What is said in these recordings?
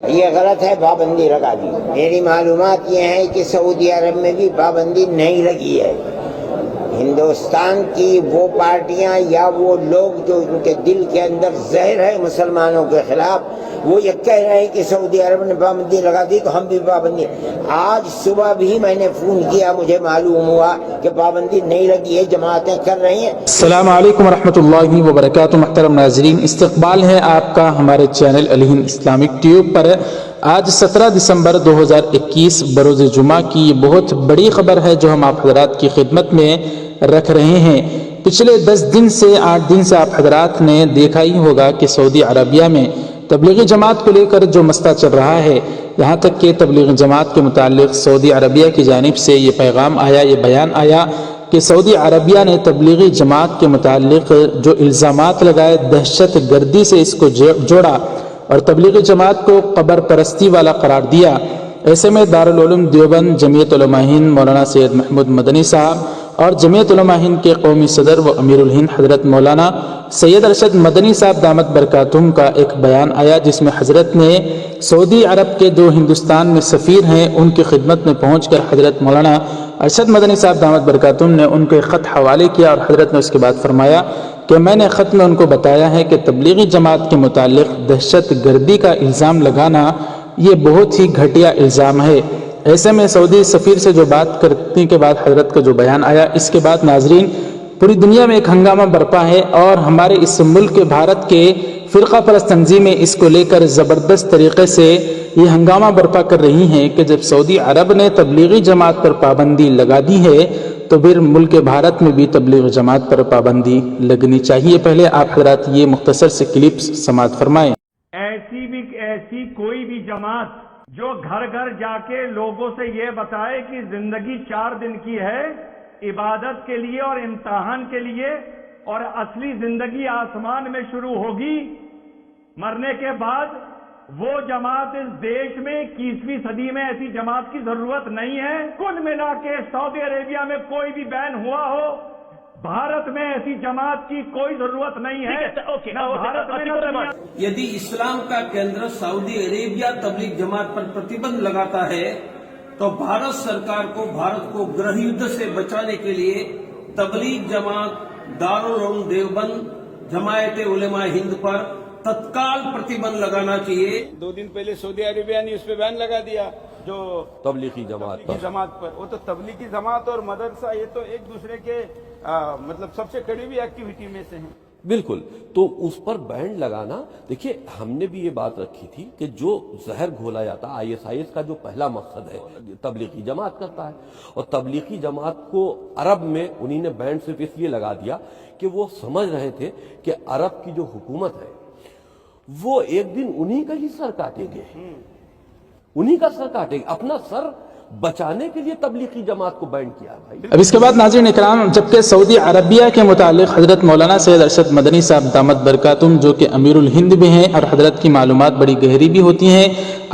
یہ غلط ہے، پابندی لگا دی۔ میری معلومات یہ ہے کہ سعودی عرب میں بھی پابندی نہیں لگی ہے۔ ہندوستان کی وہ پارٹیاں یا وہ لوگ جو ان کے دل کے اندر زہر ہے مسلمانوں کے خلاف، وہ یہ کہہ رہے ہیں کہ سعودی عرب نے پابندی لگا دی تو ہم بھی پابندی۔ آج صبح بھی میں نے فون کیا، مجھے معلوم ہوا کہ پابندی نہیں لگی ہے، جماعتیں کر رہی ہیں۔ السلام علیکم ورحمۃ اللہ وبرکاتہ۔ محترم ناظرین، استقبال ہے آپ کا ہمارے چینل الہند اسلامک ٹیوب پر۔ آج 17 دسمبر 2021 بروز جمعہ کی یہ بہت بڑی خبر ہے جو ہم آپ حضرات کی خدمت میں رکھ رہے ہیں۔ پچھلے 8 دن سے آپ حضرات نے دیکھا ہی ہوگا کہ سعودی عربیہ میں تبلیغی جماعت کو لے کر جو مسئلہ چل رہا ہے، یہاں تک کہ تبلیغی جماعت کے متعلق سعودی عربیہ کی جانب سے یہ پیغام آیا، یہ بیان آیا کہ سعودی عربیہ نے تبلیغی جماعت کے متعلق جو الزامات لگائے، دہشت گردی سے اس کو جوڑا اور تبلیغی جماعت کو قبر پرستی والا قرار دیا۔ ایسے میں دارالعلوم دیوبند جمعیت علماء ہند مولانا سید محمود مدنی صاحب اور جمعیت علماء ہند کے قومی صدر و امیر الہند حضرت مولانا سید ارشد مدنی صاحب دامت برکاتہم کا ایک بیان آیا، جس میں حضرت نے سعودی عرب کے جو ہندوستان میں سفیر ہیں ان کی خدمت میں پہنچ کر حضرت مولانا ارشد مدنی صاحب دامت برکاتہم نے ان کو ایک خط حوالے کیا، اور حضرت نے اس کے بعد فرمایا کہ میں نے خط میں ان کو بتایا ہے کہ تبلیغی جماعت کے متعلق دہشت گردی کا الزام لگانا یہ بہت ہی گھٹیا الزام ہے۔ ایسے میں سعودی سفیر سے جو بات کرنے کے بعد حضرت کا جو بیان آیا، اس کے بعد ناظرین پوری دنیا میں ایک ہنگامہ برپا ہے، اور ہمارے اس ملک کے بھارت کے فرقہ پرست تنظیمیں اس کو لے کر زبردست طریقے سے یہ ہنگامہ برپا کر رہی ہیں کہ جب سعودی عرب نے تبلیغی جماعت پر پابندی لگا دی ہے تو پھر ملک بھارت میں بھی تبلیغ جماعت پر پابندی لگنی چاہیے۔ پہلے آپ حضرات یہ مختصر سے کلپس سماعت فرمائیں۔ ایسی کوئی بھی جماعت جو گھر گھر جا کے لوگوں سے یہ بتائے کہ زندگی 4 دن کی ہے، عبادت کے لیے اور امتحان کے لیے، اور اصلی زندگی آسمان میں شروع ہوگی مرنے کے بعد، وہ جماعت اس دیش میں 21ویں صدی میں ایسی جماعت کی ضرورت نہیں ہے۔ کل ملا کے سعودی عربیہ میں کوئی بھی بین ہوا ہو، بھارت میں ایسی جماعت کی کوئی ضرورت نہیں ہے۔ یدی اسلام کا کیندر سعودی عربیہ تبلیغ جماعت پر پرتیبندھ لگاتا ہے تو بھارت سرکار کو بھارت کو گرہ یدھ سے بچانے کے لیے تبلیغ جماعت دارالعلوم دیوبند جماعت علماء ہند پر تتکال پرتیبندھ لگانا چاہیے۔ 2 دن پہلے سعودی عربیہ نے اس پہ بین لگا دیا جو تبلیغی جماعت پر۔ وہ تو تبلیغی جماعت اور مدرسہ یہ تو ایک دوسرے کے مطلب سب سے کڑی ہوئی ایکٹیویٹی میں سے ہیں۔ بالکل، تو اس پر بینڈ لگانا، دیکھیے ہم نے بھی یہ بات رکھی تھی کہ جو زہر گھولا جاتا ISIS کا جو پہلا مقصد ہے تبلیغی جماعت کرتا ہے، اور تبلیغی جماعت کو عرب میں انہی نے بینڈ صرف اس لیے لگا دیا کہ وہ سمجھ رہے تھے کہ عرب کی جو حکومت ہے وہ ایک دن انہی کا ہی سر کاٹے گے، انہی کا سر کاٹے گے، اپنا سر بچانے کے لیے تبلیغی جماعت کو بینڈ کیا بھائی۔ اب اس کے بعد ناظرین اکرام، جبکہ سعودی عربیہ کے متعلق حضرت مولانا سید ارشد مدنی صاحب دامت برکاتہم جو کہ امیر الہند بھی ہیں اور حضرت کی معلومات بڑی گہری بھی ہوتی ہیں،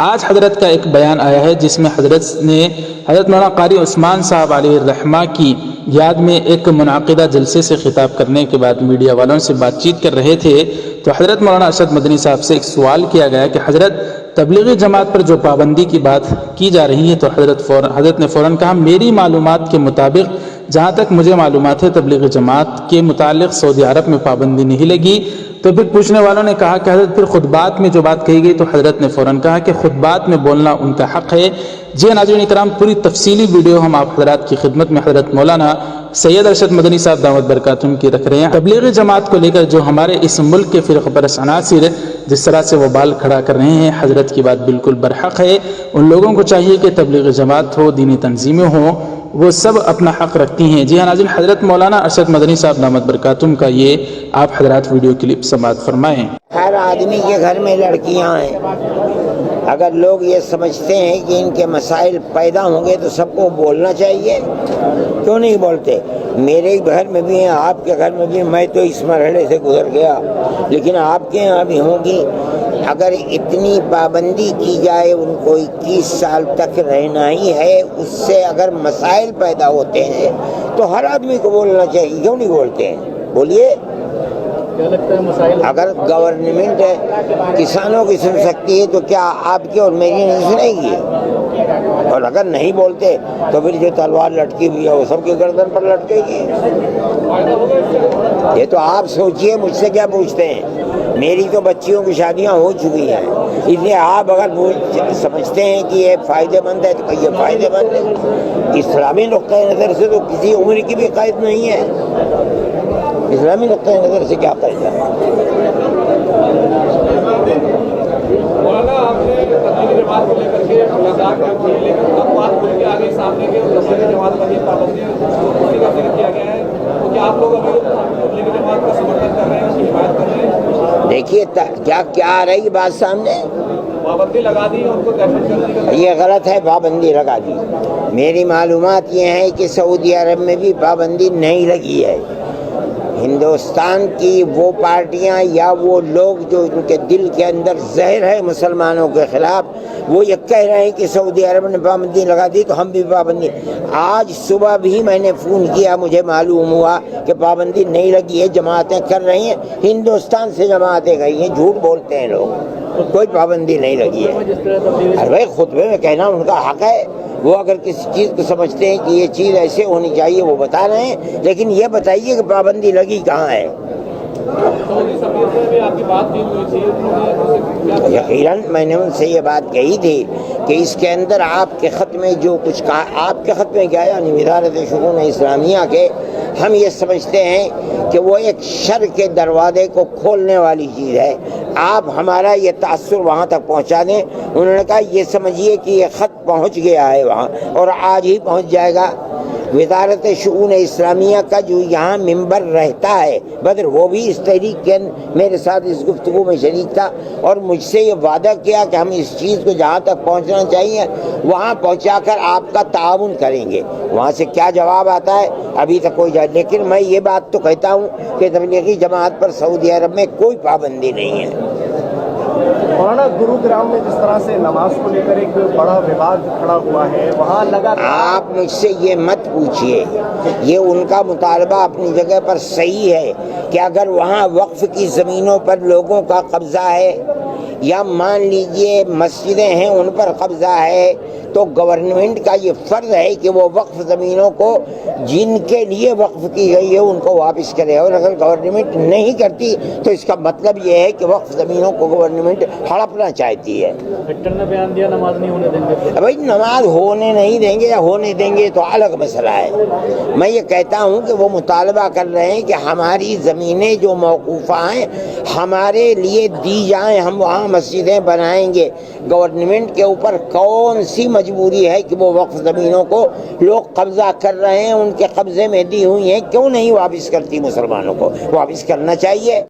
آج حضرت کا ایک بیان آیا ہے جس میں حضرت نے حضرت مولانا قاری عثمان صاحب علیہ الرحمہ کی یاد میں ایک منعقدہ جلسے سے خطاب کرنے کے بعد میڈیا والوں سے بات چیت کر رہے تھے، تو حضرت مولانا ارشد مدنی صاحب سے ایک سوال کیا گیا کہ حضرت تبلیغی جماعت پر جو پابندی کی بات کی جا رہی ہے، تو حضرت نے فوراً کہا میری معلومات کے مطابق، جہاں تک مجھے معلومات ہے، تبلیغی جماعت کے متعلق سعودی عرب میں پابندی نہیں لگی۔ تو پھر پوچھنے والوں نے کہا کہ حضرت پھر خطبات میں جو بات کہی گئی، تو حضرت نے فوراً کہا کہ خطبات میں بولنا ان کا حق ہے۔ جی ناظرین اکرام، پوری تفصیلی ویڈیو ہم آپ حضرات کی خدمت میں حضرت مولانا سید ارشد مدنی صاحب دعوت برکاتہم کی رکھ رہے ہیں۔ تبلیغی جماعت کو لے کر جو ہمارے اس ملک کے فرقہ پرست عناصر جس طرح سے وہ بال کھڑا کر رہے ہیں، حضرت کی بات بالکل برحق ہے۔ ان لوگوں کو چاہیے کہ تبلیغی جماعت ہو، دینی تنظیمیں ہوں، وہ سب اپنا حق رکھتی ہیں۔ جی ہاں ناظرین، حضرت مولانا ارشد مدنی صاحب دامت برکاتہم کا یہ آپ حضرات ویڈیو کلپ سماعت فرمائیں۔ ہر آدمی کے گھر میں لڑکیاں ہیں، اگر لوگ یہ سمجھتے ہیں کہ ان کے مسائل پیدا ہوں گے تو سب کو بولنا چاہیے، کیوں نہیں بولتے؟ میرے گھر میں بھی ہیں، آپ کے گھر میں بھی، میں تو اس مرحلے سے گزر گیا، لیکن آپ کے یہاں بھی ہوگی۔ اگر اتنی پابندی کی جائے، ان کو 21 سال تک رہنا ہی ہے، اس سے اگر مسائل پیدا ہوتے ہیں تو ہر آدمی کو بولنا چاہیے، کیوں نہیں بولتے ہیں؟ بولیے، اگر گورنمنٹ کسانوں کی سن سکتی ہے تو کیا آپ کی اور میری نہیں سنے گی؟ اور اگر نہیں بولتے تو پھر جو تلوار لٹکی ہوئی ہے وہ سب کی گردن پر لٹکے گی۔ یہ تو آپ سوچئے، مجھ سے کیا پوچھتے ہیں؟ میری تو بچیوں کی شادیاں ہو چکی ہیں، اس لیے آپ اگر سمجھتے ہیں کہ یہ فائدہ مند ہے تو یہ فائدہ مند ہے۔ اسلامی نقطۂ نظر سے تو کسی عمر کی بھی قید نہیں ہے، اسلامی نقطۂ نظر سے کیا قید ہے؟ مولانا آپ نے تبلیغی جماعت کو لے کر کے مذاق کی، لیکن اب بات کھل کے آ گئی سامنے کے تبلیغی جماعت پر یہ پابندی اسی کا ذکر کیا گیا ہے، تو کیا آپ لوگ ابھی تبلیغی جماعت کا سمرتھن کر رہے ہیں، اس کی حمایت کر رہے ہیں؟ دیکھیے کیا آ رہی بات سامنے، پابندی لگا دی ان کو دہشت گردی کا۔ یہ غلط ہے، پابندی لگا دی۔ میری معلومات یہ ہے کہ سعودی عرب میں بھی پابندی نہیں لگی ہے۔ ہندوستان کی وہ پارٹیاں یا وہ لوگ جو ان کے دل کے اندر زہر ہے مسلمانوں کے خلاف، وہ یہ کہہ رہے ہیں کہ سعودی عرب نے پابندی لگا دی تو ہم بھی پابندی۔ آج صبح بھی میں نے فون کیا، مجھے معلوم ہوا کہ پابندی نہیں لگی ہے، جماعتیں کر رہی ہیں، ہندوستان سے جماعتیں گئی ہیں، جھوٹ بولتے ہیں لوگ، کوئی پابندی نہیں لگی ہے۔ ارے بھائی خطبے میں کہنا ان کا حق ہے، وہ اگر کسی چیز کو سمجھتے ہیں کہ یہ چیز ایسے ہونی چاہیے وہ بتا رہے ہیں، لیکن یہ بتائیے کہ پابندی لگی کہاں ہے؟ یقیناً میں نے ان سے یہ بات کہی تھی کہ اس کے اندر آپ کے خط میں جو کچھ کہا، آپ کے خط میں کیا ہے، یعنی وزارت شؤون اسلامیہ کے، ہم یہ سمجھتے ہیں کہ وہ ایک شر کے دروازے کو کھولنے والی چیز ہے، آپ ہمارا یہ تاثر وہاں تک پہنچا دیں۔ انہوں نے کہا یہ سمجھیے کہ یہ خط پہنچ گیا ہے وہاں اور آج ہی پہنچ جائے گا۔ وزارت شؤون اسلامیہ کا جو یہاں ممبر رہتا ہے بدر، وہ بھی اس تحریک کے میرے ساتھ اس گفتگو میں شریک تھا اور مجھ سے یہ وعدہ کیا کہ ہم اس چیز کو جہاں تک پہنچنا چاہیے وہاں پہنچا کر آپ کا تعاون کریں گے۔ وہاں سے کیا جواب آتا ہے ابھی تک کوئی جواب، لیکن میں یہ بات تو کہتا ہوں کہ تبلیغی جماعت پر سعودی عرب میں کوئی پابندی نہیں ہے۔ مولانا گروگرام میں جس طرح سے نماز کو لے کر ایک بڑا وواد کھڑا ہوا ہے، وہاں آپ مجھ سے یہ مت پوچھئے، یہ ان کا مطالبہ اپنی جگہ پر صحیح ہے کہ اگر وہاں وقف کی زمینوں پر لوگوں کا قبضہ ہے یا مان لیجئے مسجدیں ہیں ان پر قبضہ ہے تو گورنمنٹ کا یہ فرض ہے کہ وہ وقف زمینوں کو جن کے لیے وقف کی گئی ہے ان کو واپس کرے، اور اگر گورنمنٹ نہیں کرتی تو اس کا مطلب یہ ہے کہ وقف زمینوں کو گورنمنٹ ہڑپنا چاہتی ہے۔ سیکٹر نے بیان دیا نماز نہیں ہونے دیں گے۔ بھائی نماز ہونے نہیں دیں گے یا ہونے دیں گے تو الگ مسئلہ ہے۔ میں یہ کہتا ہوں کہ وہ مطالبہ کر رہے ہیں کہ ہماری زمینیں جو موقوفہ ہیں ہمارے لیے دی جائیں، ہم وہاں مسجدیں بنائیں گے۔ گورنمنٹ کے اوپر کون سی مجبوری ہے کہ وہ وقف زمینوں کو لوگ قبضہ کر رہے ہیں، ان کے قبضے میں دی ہوئی ہیں، کیوں نہیں واپس کرتی؟ مسلمانوں کو واپس کرنا چاہیے۔